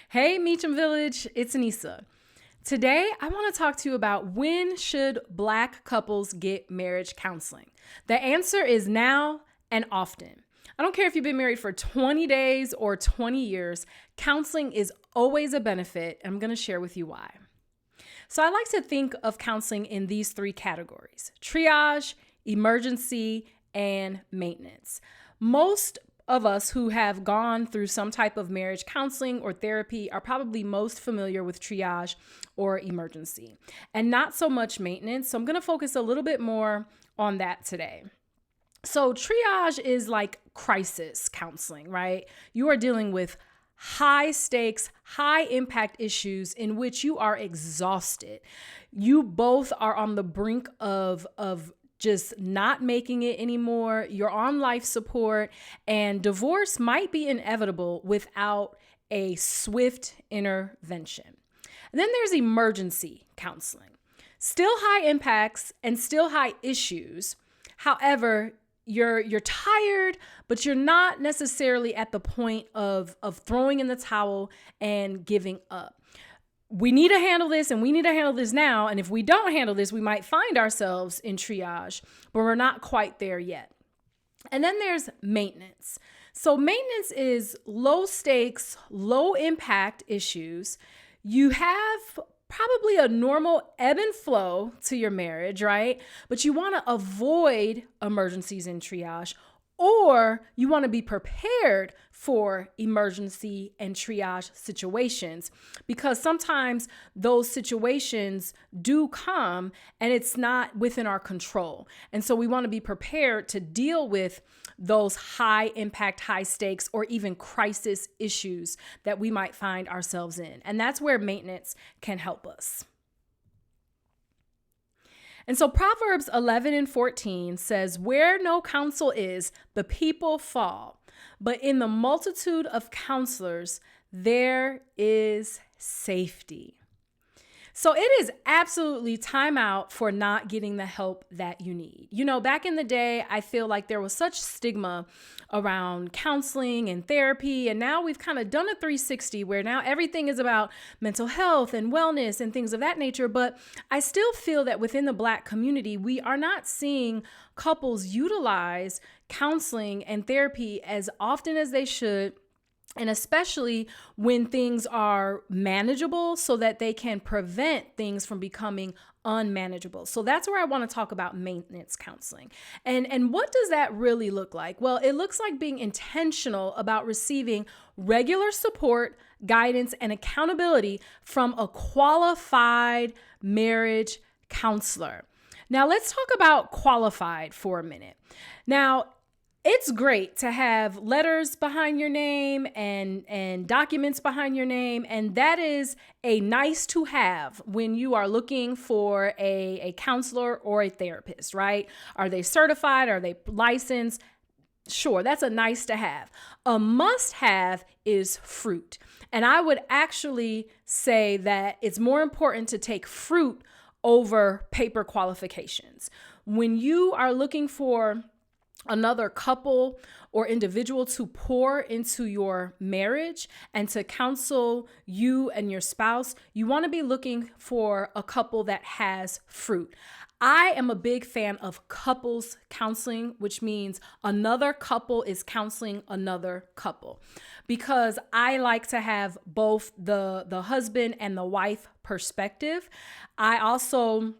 Hey, Meachum Village, it's Aneesa. Today, I want to talk to you about when should Black couples get marriage counseling. The answer is now and often. I don't care if you've been married for 20 days or 20 years, counseling is always a benefit. I'm going to share with you why. So I like to think of counseling in these three categories: triage, emergency, and maintenance. Most of us who have gone through some type of marriage counseling or therapy are probably most familiar with triage or emergency, and not so much maintenance. So I'm going to focus a little bit more on that today. So triage is like crisis counseling, right? You are dealing with high stakes, high impact issues in which you are exhausted. You both are on the brink of just not making it anymore. You're on life support, and divorce might be inevitable without a swift intervention. And then there's emergency counseling. Still high impacts and still high issues. However, you're tired, but you're not necessarily at the point of throwing in the towel and giving up. We need to handle this, and we need to handle this now. And if we don't handle this, we might find ourselves in triage, but we're not quite there yet. And then there's maintenance. So maintenance is low stakes, low impact issues. You have probably a normal ebb and flow to your marriage, right? But you want to avoid emergencies in triage, or you want to be prepared for emergency and triage situations, because sometimes those situations do come and it's not within our control. And so we want to be prepared to deal with those high impact, high stakes, or even crisis issues that we might find ourselves in. And that's where maintenance can help us. And so Proverbs 11:14 says, "Where no counsel is, the people fall. But in the multitude of counselors, there is safety." So it is absolutely time out for not getting the help that you need. You know, back in the day, I feel like there was such stigma around counseling and therapy. And now we've kind of done a 360 where now everything is about mental health and wellness and things of that nature. But I still feel that within the Black community, we are not seeing couples utilize counseling and therapy as often as they should. And especially when things are manageable, so that they can prevent things from becoming unmanageable. So that's where I want to talk about maintenance counseling. And what does that really look like? Well, it looks like being intentional about receiving regular support, guidance, and accountability from a qualified marriage counselor. Now, let's talk about qualified for a minute. Now, it's great to have letters behind your name and documents behind your name. And that is a nice to have when you are looking for a counselor or a therapist, right? Are they certified? Are they licensed? Sure, that's a nice to have. A must have is fruit. And I would actually say that it's more important to take fruit over paper qualifications. When you are looking for another couple or individual to pour into your marriage and to counsel you and your spouse, you want to be looking for a couple that has fruit. I am a big fan of couples counseling, which means another couple is counseling another couple, because I like to have both the husband and the wife perspective. I'm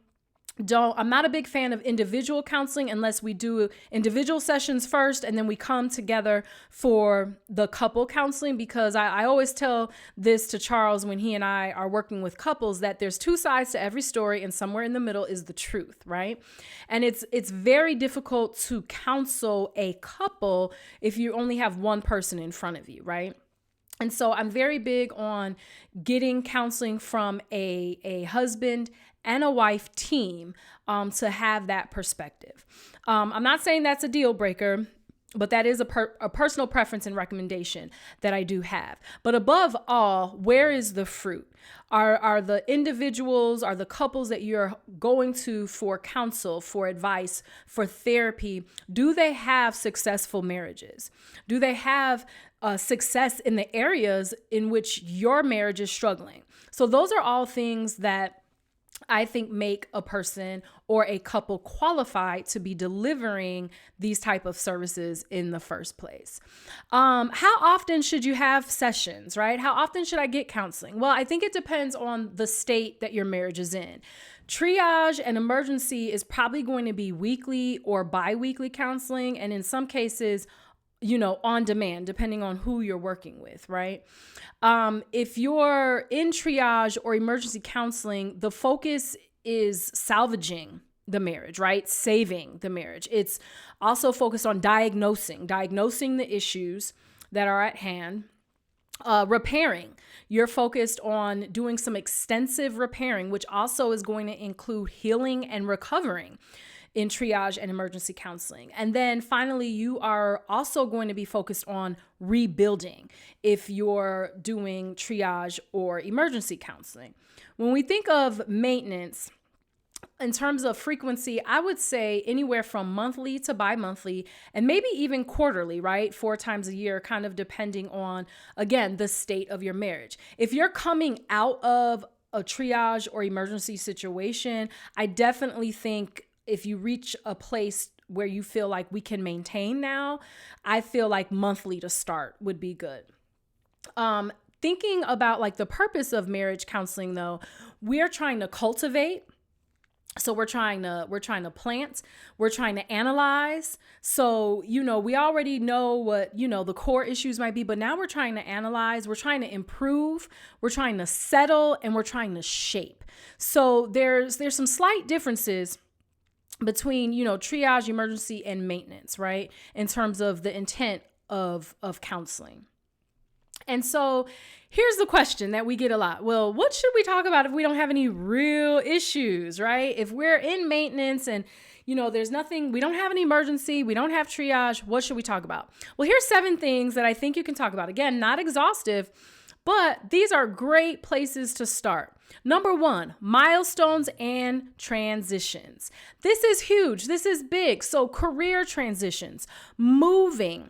not a big fan of individual counseling unless we do individual sessions first and then we come together for the couple counseling, because I always tell this to Charles when he and I are working with couples, that there's two sides to every story and somewhere in the middle is the truth, right? And it's very difficult to counsel a couple if you only have one person in front of you, right? And so I'm very big on getting counseling from a husband and a wife team to have that perspective. I'm not saying that's a deal breaker. But that is a personal preference and recommendation that I do have. But above all, where is the fruit? Are the individuals, are the couples that you're going to for counsel, for advice, for therapy, do they have successful marriages? Do they have success in the areas in which your marriage is struggling? So those are all things that I think make a person or a couple qualified to be delivering these type of services in the first place. How often should you have sessions, right? How often should I get counseling? Well, I think it depends on the state that your marriage is in. Triage and emergency is probably going to be weekly or bi-weekly counseling, and in some cases, on demand, depending on who you're working with, right? If you're in triage or emergency counseling, the focus is salvaging the marriage, right? Saving the marriage. It's also focused on diagnosing the issues that are at hand. Repairing. You're focused on doing some extensive repairing, which also is going to include healing and recovering in triage and emergency counseling. And then finally, you are also going to be focused on rebuilding if you're doing triage or emergency counseling. When we think of maintenance, in terms of frequency, I would say anywhere from monthly to bi-monthly and maybe even quarterly, right? 4 times a year, kind of depending on, again, the state of your marriage. If you're coming out of a triage or emergency situation, I definitely think if you reach a place where you feel like we can maintain now, I feel like monthly to start would be good. Thinking about like the purpose of marriage counseling though, we're trying to cultivate. So we're trying to plant, we're trying to analyze. So, we already know what, the core issues might be, but now we're trying to analyze, we're trying to improve, we're trying to settle, and we're trying to shape. So there's some slight differences between, triage, emergency, and maintenance, right? In terms of the intent of counseling. And so here's the question that we get a lot. Well, what should we talk about if we don't have any real issues, right? If we're in maintenance and, there's nothing, we don't have an emergency, we don't have triage, what should we talk about? Well, here's 7 things that I think you can talk about. Again, not exhaustive, but these are great places to start. Number 1, milestones and transitions. This is huge. This is big. So career transitions, moving,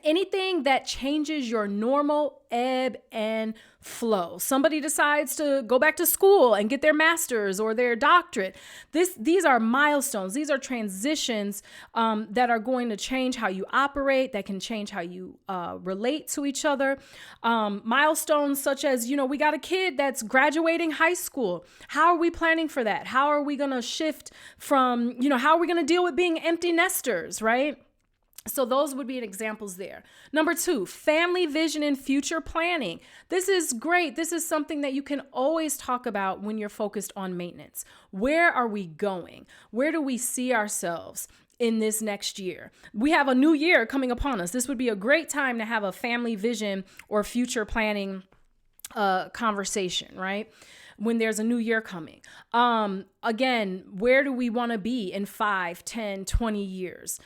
anything that changes your normal ebb and flow. Somebody decides to go back to school and get their master's or their doctorate. These are milestones. These are transitions that are going to change how you operate, that can change how you relate to each other. Milestones such as, we got a kid that's graduating high school. How are we planning for that? How are we going to shift from, how are we going to deal with being empty nesters, right? So those would be examples there. Number 2, family vision and future planning. This is great. This is something that you can always talk about when you're focused on maintenance. Where are we going? Where do we see ourselves in this next year? We have a new year coming upon us. This would be a great time to have a family vision or future planning conversation, right? When there's a new year coming. Again, where do we want to be in 5, 10, 20 years?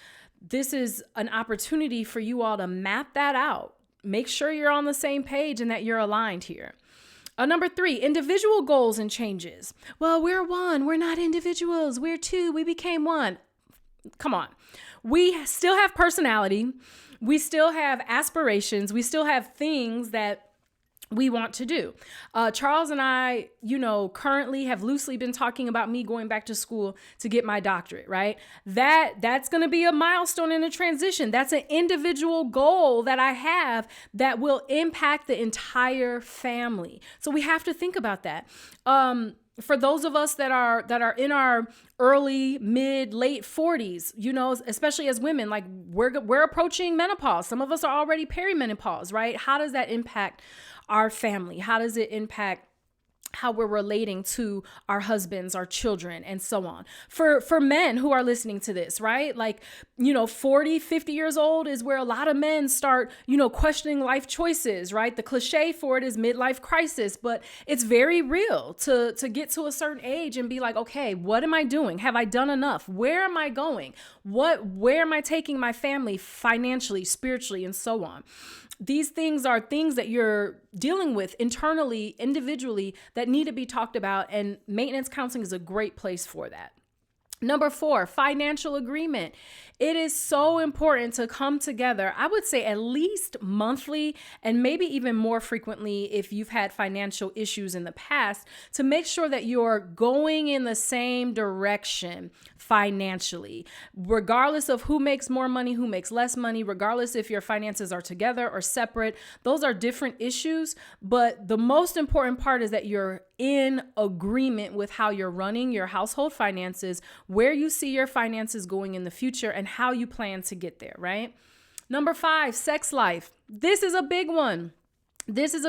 This is an opportunity for you all to map that out. Make sure you're on the same page and that you're aligned here. Number 3, individual goals and changes. Well, we're one. We're not individuals. We're two. We became one. Come on. We still have personality. We still have aspirations. We still have things that we want to do. Charles and I, currently have loosely been talking about me going back to school to get my doctorate, right? That's going to be a milestone in a transition. That's an individual goal that I have that will impact the entire family. So we have to think about that. For those of us that are in our early, mid, late 40s, especially as women, like we're approaching menopause. Some of us are already perimenopause, right? How does that impact our family? How does it impact how we're relating to our husbands, our children, and so on. For men who are listening to this, right? Like, 40, 50 years old is where a lot of men start, questioning life choices, right? The cliche for it is midlife crisis, but it's very real to get to a certain age and be like, okay, what am I doing? Have I done enough? Where am I going? Where am I taking my family financially, spiritually, and so on? These things are things that you're dealing with internally, individually, that need to be talked about. And maintenance counseling is a great place for that. Number 4, financial agreement. It is so important to come together, I would say at least monthly, and maybe even more frequently if you've had financial issues in the past, to make sure that you're going in the same direction financially, regardless of who makes more money, who makes less money, regardless if your finances are together or separate. Those are different issues, but the most important part is that you're in agreement with how you're running your household finances, where you see your finances going in the future, and how you plan to get there, right? Number 5, sex life. This is a big one. This is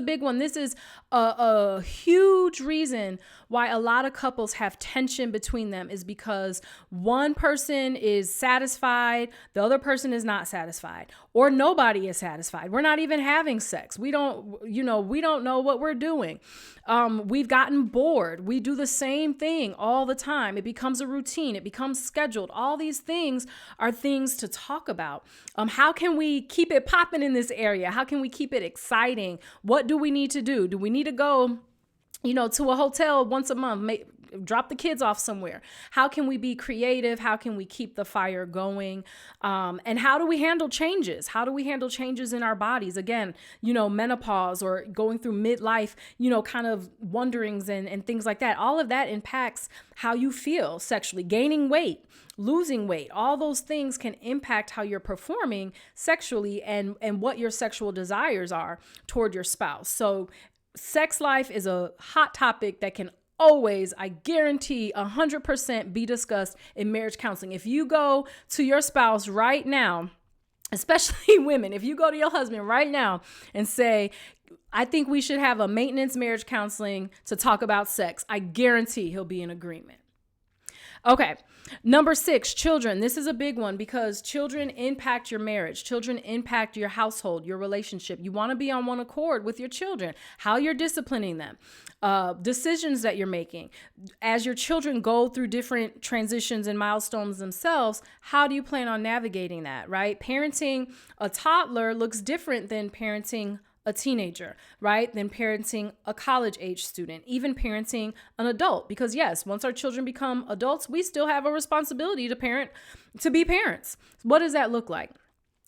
a huge reason why a lot of couples have tension between them, is because one person is satisfied, the other person is not satisfied, or nobody is satisfied. We're not even having sex. We don't know what we're doing. We've gotten bored. We do the same thing all the time. It becomes a routine. It becomes scheduled. All these things are things to talk about. How can we keep it popping in this area? How can we keep it exciting? What do we need to do? Do we need to go, to a hotel once a month? Drop the kids off somewhere. How can we be creative? How can we keep the fire going? And how do we handle changes? How do we handle changes in our bodies? Again, menopause or going through midlife, kind of wonderings and things like that. All of that impacts how you feel sexually. Gaining weight, losing weight, all those things can impact how you're performing sexually and what your sexual desires are toward your spouse. So sex life is a hot topic that can always, I guarantee, 100% be discussed in marriage counseling. If you go to your spouse right now, especially women, if you go to your husband right now and say, I think we should have a maintenance marriage counseling to talk about sex, I guarantee he'll be in agreement. Okay. Number 6, children. This is a big one because children impact your marriage. Children impact your household, your relationship. You want to be on one accord with your children, how you're disciplining them, decisions that you're making. As your children go through different transitions and milestones themselves, how do you plan on navigating that, right? Parenting a toddler looks different than parenting a teenager, right? Than parenting a college age student, even parenting an adult. Because yes, once our children become adults, we still have a responsibility to be parents. What does that look like?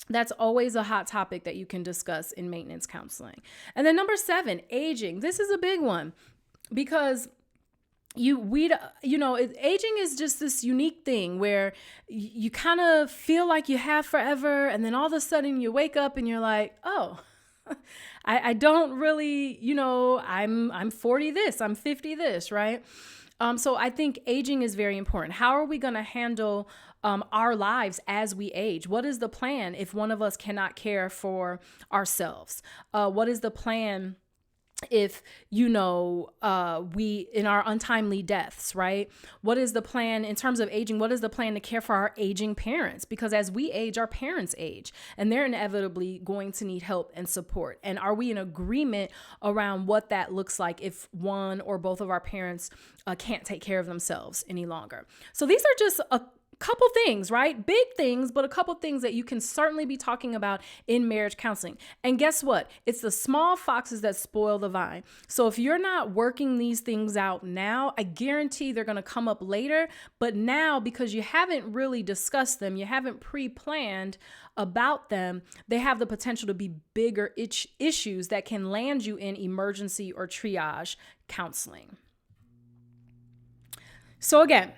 That's always a hot topic that you can discuss in maintenance counseling. And then number 7, aging. This is a big one because aging is just this unique thing where you kind of feel like you have forever, and then all of a sudden you wake up and you're like, oh, I don't really, I'm 40 this, I'm 50 this, right? So I think aging is very important. How are we going to handle our lives as we age? What is the plan if one of us cannot care for ourselves? What is the plan if, we in our untimely deaths, right? What is the plan in terms of aging? What is the plan to care for our aging parents? Because as we age, our parents age, and they're inevitably going to need help and support. And are we in agreement around what that looks like if one or both of our parents can't take care of themselves any longer? So these are just a couple things, right? Big things, but a couple things that you can certainly be talking about in marriage counseling. And guess what? It's the small foxes that spoil the vine. So if you're not working these things out now, I guarantee they're going to come up later. But now, because you haven't really discussed them, you haven't pre-planned about them, they have the potential to be bigger issues that can land you in emergency or triage counseling. So again,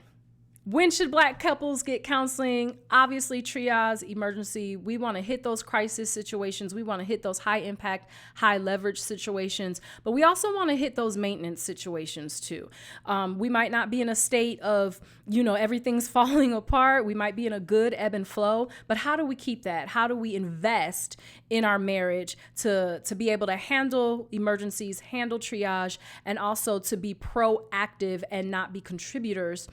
When should Black couples get counseling? Obviously, triage, emergency. We want to hit those crisis situations. We want to hit those high impact, high leverage situations, but we also want to hit those maintenance situations too. We might not be in a state of, everything's falling apart. We might be in a good ebb and flow, but how do we keep that? How do we invest in our marriage to be able to handle emergencies, handle triage, and also to be proactive and not be contributors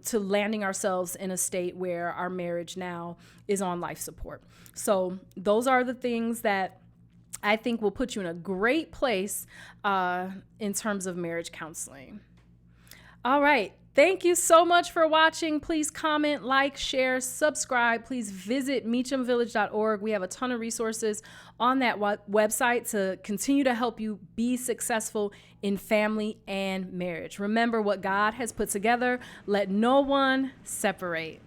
to landing ourselves in a state where our marriage now is on life support. So those are the things that I think will put you in a great place in terms of marriage counseling. All right. Thank you so much for watching. Please comment, like, share, subscribe. Please visit meachumvillage.org. We have a ton of resources on that website to continue to help you be successful in family and marriage. Remember what God has put together. Let no one separate.